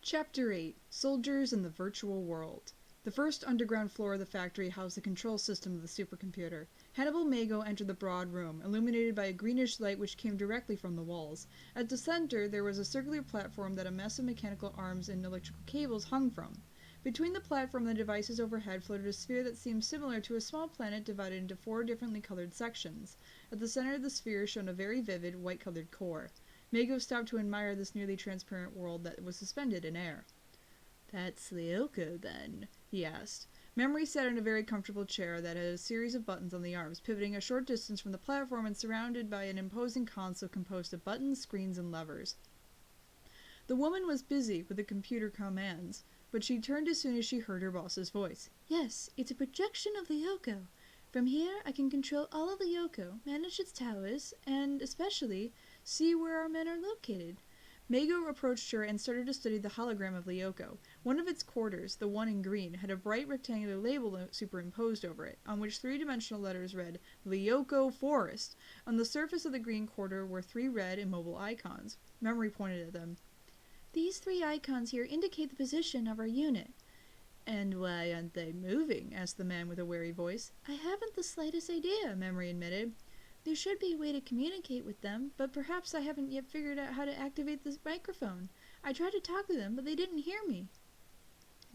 Chapter 8: Soldiers in the Virtual World. The first underground floor of the factory housed the control system of the supercomputer. Hannibal Mago entered the broad room, illuminated by a greenish light which came directly from the walls. At the center, there was a circular platform that a mess of mechanical arms and electrical cables hung from. Between the platform and the devices overhead floated a sphere that seemed similar to a small planet divided into 4 differently colored sections. At the center of the sphere shone a very vivid, white-colored core. Mago stopped to admire this nearly transparent world that was suspended in air. "That's Lyoko, then?" he asked. Memory sat in a very comfortable chair that had a series of buttons on the arms, pivoting a short distance from the platform and surrounded by an imposing console composed of buttons, screens, and levers. The woman was busy with the computer commands, but she turned as soon as she heard her boss's voice. "Yes, it's a projection of Lyoko. From here, I can control all of Lyoko, manage its towers, and, especially, see where our men are located." Mago approached her and started to study the hologram of Lyoko. One of its quarters, the one in green, had a bright rectangular label superimposed over it, on which 3-dimensional letters read, "Lyoko Forest." On the surface of the green quarter were 3 red immobile icons. Memory pointed at them. "These 3 icons here indicate the position of our unit." "And why aren't they moving?" asked the man with a wary voice. "I haven't the slightest idea," Memory admitted. "There should be a way to communicate with them, but perhaps I haven't yet figured out how to activate this microphone. I tried to talk to them, but they didn't hear me."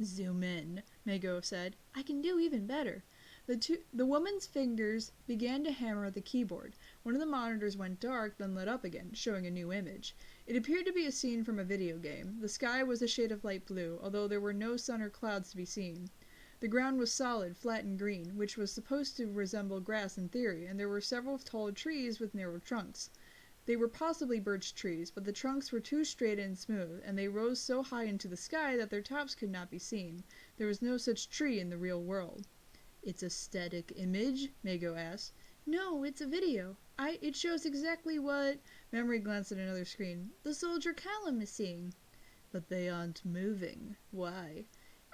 "Zoom in," Mago said. "I can do even better." The woman's fingers began to hammer at the keyboard. One of the monitors went dark, then lit up again, showing a new image. It appeared to be a scene from a video game. The sky was a shade of light blue, although there were no sun or clouds to be seen. The ground was solid, flat, and green, which was supposed to resemble grass in theory, and there were several tall trees with narrow trunks. They were possibly birch trees, but the trunks were too straight and smooth, and they rose so high into the sky that their tops could not be seen. There was no such tree in the real world. "It's a static image?" Mago asked. "No, it's a video. It shows exactly what—" Memory glanced at another screen. "The soldier Callum is seeing." "But they aren't moving. Why?"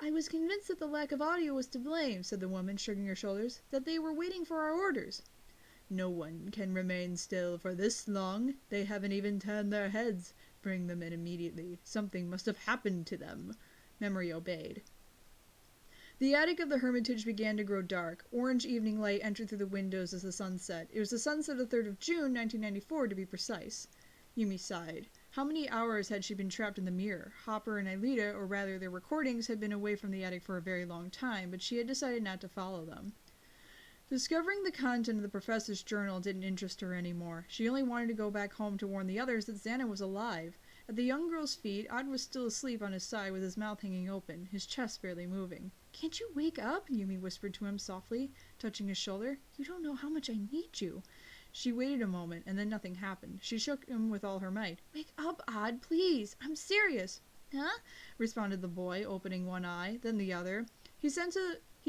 "I was convinced that the lack of audio was to blame," said the woman, shrugging her shoulders. "That they were waiting for our orders." "No one can remain still for this long. They haven't even turned their heads. Bring them in immediately. Something must have happened to them." Memory obeyed. The attic of the Hermitage began to grow dark. Orange evening light entered through the windows as the sun set. It was the sunset of the 3rd of June, 1994, to be precise. Yumi sighed. How many hours had she been trapped in the mirror? Hopper and Aelita, or rather their recordings, had been away from the attic for a very long time, but she had decided not to follow them. Discovering the content of the professor's journal didn't interest her anymore. She only wanted to go back home to warn the others that Xana was alive. At the young girl's feet, Odd was still asleep on his side with his mouth hanging open, his chest barely moving. "Can't you wake up?" Yumi whispered to him softly, touching his shoulder. "You don't know how much I need you." She waited a moment, and then nothing happened. She shook him with all her might. "Wake up, Odd, please! I'm serious!" "Huh?" responded the boy, opening one eye, then the other. He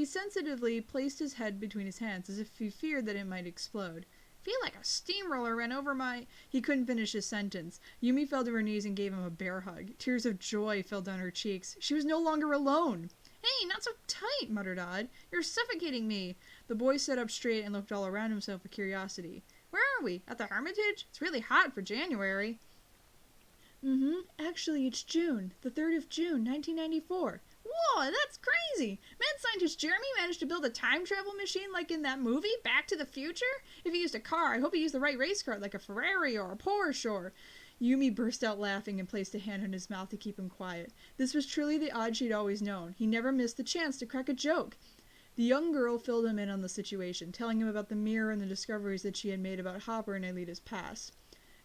sensitively placed his head between his hands, as if he feared that it might explode. "Feel like a steamroller ran over my—" He couldn't finish his sentence. Yumi fell to her knees and gave him a bear hug. Tears of joy fell down her cheeks. She was no longer alone. "Hey, not so tight," muttered Odd. "You're suffocating me." The boy sat up straight and looked all around himself with curiosity. "Where are we? At the Hermitage? It's really hot for January." Actually, it's June. The 3rd of June, 1994. "Whoa, that's crazy! Mad scientist Jeremy managed to build a time travel machine like in that movie, Back to the Future? If he used a car, I hope he used the right race car, like a Ferrari or a Porsche or—" Yumi burst out laughing and placed a hand on his mouth to keep him quiet. This was truly the Odd she'd always known. He never missed the chance to crack a joke. The young girl filled him in on the situation, telling him about the mirror and the discoveries that she had made about Hopper and Aelita's past.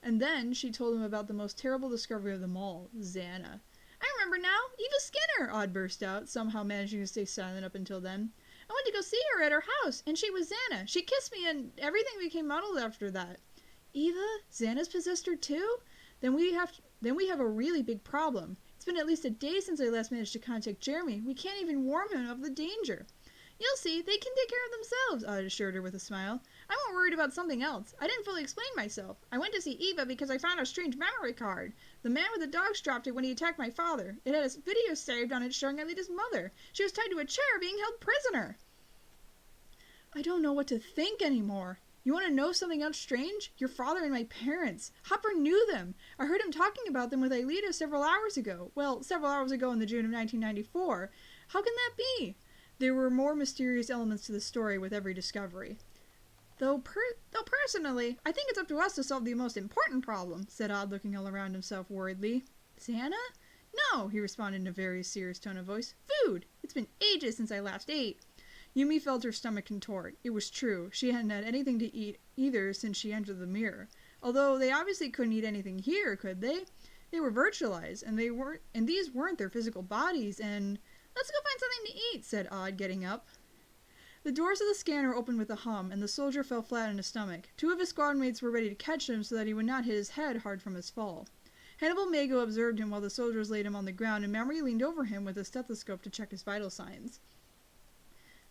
And then she told him about the most terrible discovery of them all, Xana. "I remember now! Eva Skinner!" Odd burst out, somehow managing to stay silent up until then. "I went to go see her at her house, and she was Xana. She kissed me, and everything became muddled after that." "Eva? Xana's possessed her too? Then we have a really big problem. It's been at least a day since I last managed to contact Jeremy. We can't even warn him of the danger." "You'll see, they can take care of themselves," Odd assured her with a smile. "I'm more worried about something else. I didn't fully explain myself. I went to see Eva because I found a strange memory card. The man with the dogs dropped it when he attacked my father. It had a video saved on it showing Aelita's mother. She was tied to a chair being held prisoner." "I don't know what to think anymore." You want to know something else strange? Your father and my parents. Hopper knew them. I heard him talking about them with Aelita several hours ago. Well, several hours ago in the June of 1994. How can that be? There were more mysterious elements to the story with every discovery. Though personally, I think it's up to us to solve the most important problem, said Odd, looking all around himself worriedly. Xana? No, he responded in a very serious tone of voice. Food! It's been ages since I last ate. Yumi felt her stomach contort. It was true. She hadn't had anything to eat either since she entered the mirror. Although they obviously couldn't eat anything here, could they? They were virtualized, and these weren't their physical bodies, and... Let's go find something to eat, said Odd, getting up. The doors of the scanner opened with a hum, and the soldier fell flat on his stomach. Two of his squad mates were ready to catch him so that he would not hit his head hard from his fall. Hannibal Mago observed him while the soldiers laid him on the ground, and Memory leaned over him with a stethoscope to check his vital signs.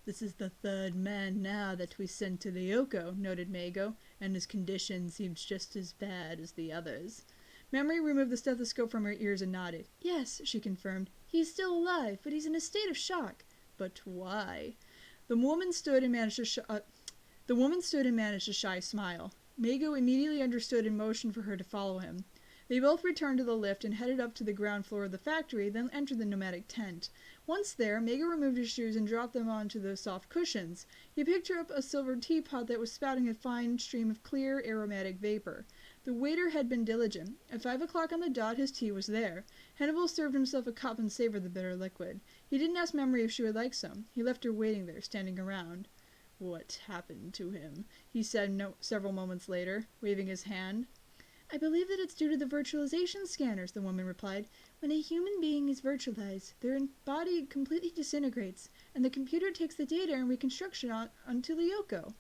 This is the third man now that we sent to Lyoko, noted Mago, and his condition seems just as bad as the others. Memory removed the stethoscope from her ears and nodded. Yes, she confirmed. He is still alive, but he's in a state of shock. But why? The woman stood and managed a shy smile. Mago immediately understood and motioned for her to follow him. They both returned to the lift and headed up to the ground floor of the factory, then entered the nomadic tent. Once there, Mago removed his shoes and dropped them onto the soft cushions. He picked up a silver teapot that was spouting a fine stream of clear, aromatic vapor. The waiter had been diligent. At 5 o'clock on the dot, his tea was there. Hannibal served himself a cup and savored the bitter liquid. He didn't ask Memory if she would like some. He left her waiting there, standing around. What happened to him? He said several moments later, waving his hand. I believe that it's due to the virtualization scanners, the woman replied. When a human being is virtualized, their body completely disintegrates, and the computer takes the data and reconstructs it onto Lyoko.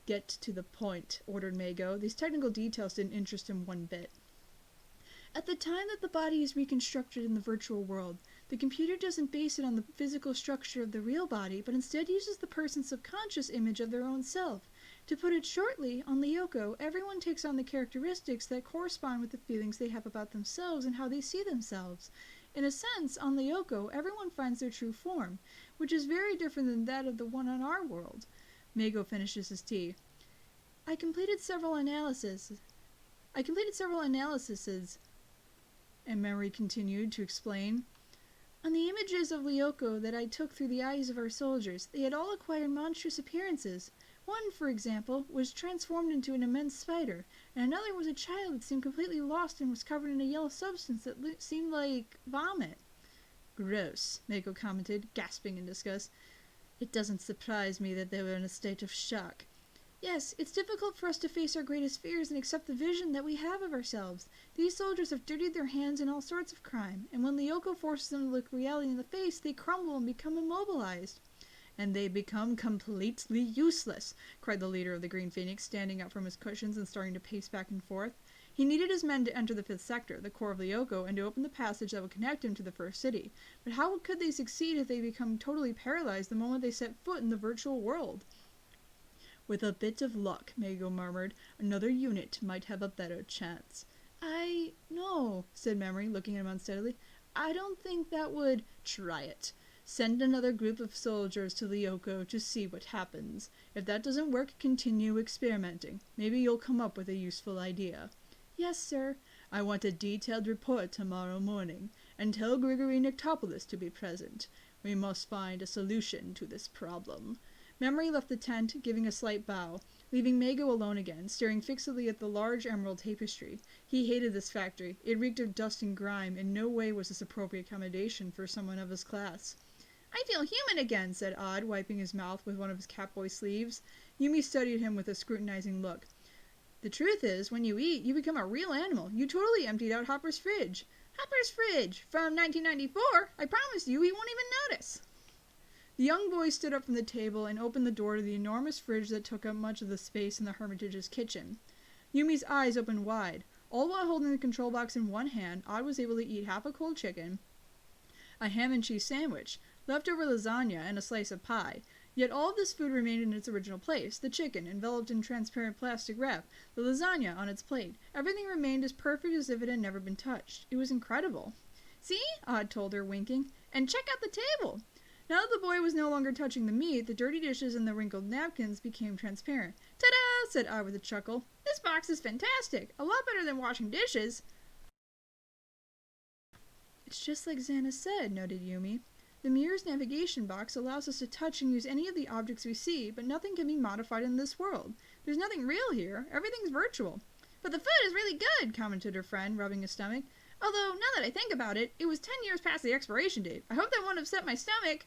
Get to the point, ordered Mago. These technical details didn't interest him one bit. At the time that the body is reconstructed in the virtual world, the computer doesn't base it on the physical structure of the real body, but instead uses the person's subconscious image of their own self. To put it shortly, on Lyoko, everyone takes on the characteristics that correspond with the feelings they have about themselves and how they see themselves. In a sense, on Lyoko, everyone finds their true form, which is very different than that of the one on our world. Mago finishes his tea. I completed several analyses, and Memory continued to explain. On the images of Lyoko that I took through the eyes of our soldiers, they had all acquired monstrous appearances. One, for example, was transformed into an immense spider, and another was a child that seemed completely lost and was covered in a yellow substance that seemed like vomit. Gross, Mago commented, gasping in disgust. It doesn't surprise me that they were in a state of shock. Yes, it's difficult for us to face our greatest fears and accept the vision that we have of ourselves. These soldiers have dirtied their hands in all sorts of crime, and when Lyoko forces them to look reality in the face, they crumble and become immobilized. And they become completely useless, cried the leader of the Green Phoenix, standing up from his cushions and starting to pace back and forth. He needed his men to enter the 5th sector, the core of Lyoko, and to open the passage that would connect him to the first city. But how could they succeed if they become totally paralyzed the moment they set foot in the virtual world? With a bit of luck, Mago murmured, another unit might have a better chance. I know, said Memory, looking at him unsteadily. I don't think that would... Try it. Send another group of soldiers to Lyoko to see what happens. If that doesn't work, continue experimenting. Maybe you'll come up with a useful idea. Yes, sir. I want a detailed report tomorrow morning, and tell Grigory Nyctopoulos to be present. We must find a solution to this problem. Memory left the tent, giving a slight bow, leaving Mago alone again, staring fixedly at the large emerald tapestry. He hated this factory. It reeked of dust and grime. In no way was this appropriate accommodation for someone of his class. I feel human again, said Odd, wiping his mouth with one of his Catboy sleeves. Yumi studied him with a scrutinizing look. The truth is, when you eat, you become a real animal. You totally emptied out Hopper's fridge. Hopper's fridge! From 1994? I promise you he won't even notice. The young boy stood up from the table and opened the door to the enormous fridge that took up much of the space in the Hermitage's kitchen. Yumi's eyes opened wide. All while holding the control box in one hand, Odd was able to eat half a cold chicken, a ham and cheese sandwich, leftover lasagna, and a slice of pie. Yet all of this food remained in its original place. The chicken, enveloped in transparent plastic wrap, the lasagna on its plate. Everything remained as perfect as if it had never been touched. It was incredible. See? Odd told her, winking. And check out the table! Now that the boy was no longer touching the meat, the dirty dishes and the wrinkled napkins became transparent. Ta-da! said I with a chuckle. This box is fantastic. A lot better than washing dishes. It's just like Xana said, noted Yumi. The mirror's navigation box allows us to touch and use any of the objects we see, but nothing can be modified in this world. There's nothing real here. Everything's virtual. But the food is really good, commented her friend, rubbing his stomach. Although, now that I think about it, it was 10 years past the expiration date. I hope that won't upset my stomach.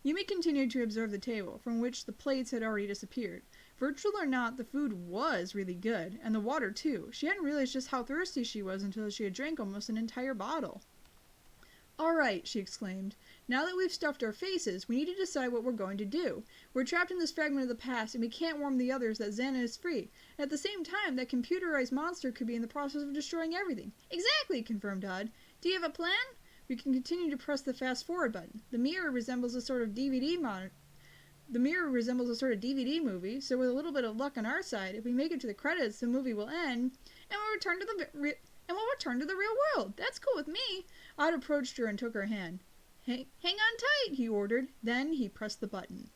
Yumi continued to observe the table, from which the plates had already disappeared. Virtual or not, the food was really good, and the water too. She hadn't realized just how thirsty she was until she had drank almost an entire bottle. All right, she exclaimed. Now that we've stuffed our faces, we need to decide what we're going to do. We're trapped in this fragment of the past, and we can't warn the others that Xana is free. And at the same time, that computerized monster could be in the process of destroying everything. Exactly, confirmed Odd. Do you have a plan? We can continue to press the fast forward button. The mirror resembles a sort of DVD movie, so with a little bit of luck on our side, if we make it to the credits, the movie will end, and we'll return to the real world. That's cool with me. Odd approached her and took her hand. Hang on tight, he ordered. Then he pressed the button.